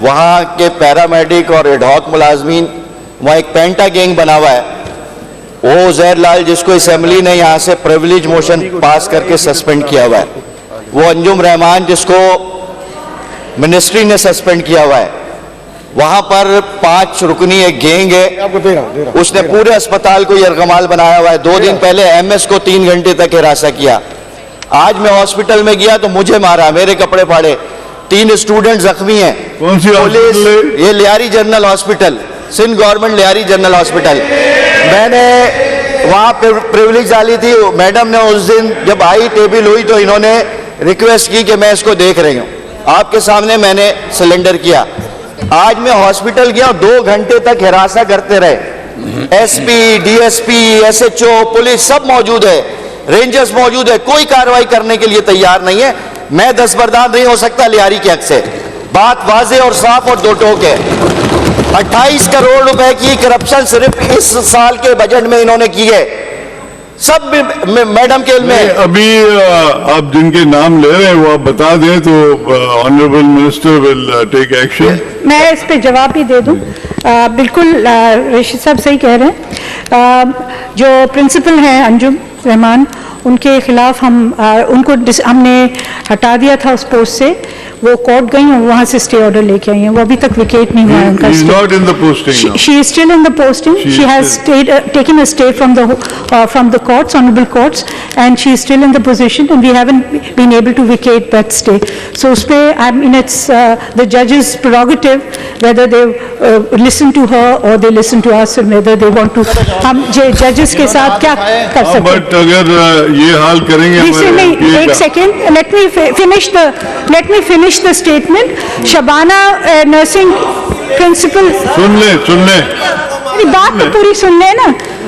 वहाँ के पैरामेडिक और एडहॉक मुलाजमीन, वहाँ एक पेंटा गैंग बना हुआ है। वो उज़ैर लाल जिसको असेंबली ने यहाँ से प्रिविलेज मोशन पास करके सस्पेंड किया हुआ है, वो अंजुम रहमान जिसको मिनिस्ट्री ने सस्पेंड किया हुआ है, वहाँ पर 5 रुकनी एक गैंग है, उसने पूरे अस्पताल को यरगमाल बनाया हुआ है। 2 दिन पहले एमएस को 3 घंटे तक हिरासा किया। आज मैं हॉस्पिटल में गया तो मुझे मारा, मेरे कपड़े फाड़े, 3 स्टूडेंट जख्मी हैं। कौन सी पुलिस, ये Lyari general hospital, Sindh government Lyari general hospital. मैंने वहाँ प्रिविलेज डाली थी, मैडम ने उस दिन जब आई टेबल हुई तो इन्होंने रिक्वेस्ट की कि मैं इसको देख रही हूँ, आपके सामने मैंने सिलेंडर किया। आज मैं हॉस्पिटल गया, 2 घंटे तक हिरासा करते रहे। एसपी, डीएसपी, एसएचओ, पुलिस सब मौजूद है, रेंजर्स मौजूद है, कोई कार्रवाई करने के लिए तैयार नहीं है। मैं दस्तबरदार नहीं हो सकता लियारी के हक से। बात वाजे और साफ और दो टोक है। 28 करोड़ रुपए की करप्शन सिर्फ इस साल के बजट में इन्होंने की है, सब मैडम के इल्म में। अभी आप जिनके नाम ले रहे हैं वो आप बता दें तो honourable minister will take action. मैं इस पे जवाब भी दे दूं। बिल्कुल रशीद साहब सही कह रहे हैं। जो प्रिंसिपल हैं अंजुम रहमान, उनके खिलाफ उनको हमने हटा दिया था उस पोस्ट से। वो कोर्ट गई और वहाँ से स्टे ऑर्डर लेके आई हैं। वो अभी तक विकेट नहीं हुआ है उनका। She is not in the posting now. She is still in the posting. She has taken a stay from the courts, honorable courts, and she is still in the position, and we haven't been able to vacate that stay. So उस पे, I mean, it's the judge's prerogative whether they listen to her or they listen to us, and whether they want to. हम judges के साथ क्या कर सकते हैं? But अगर ये हाल करेंगे, एक second, let me finish the statement. Shabana nursing principal, सुन ले बात तो पूरी सुन ले ना।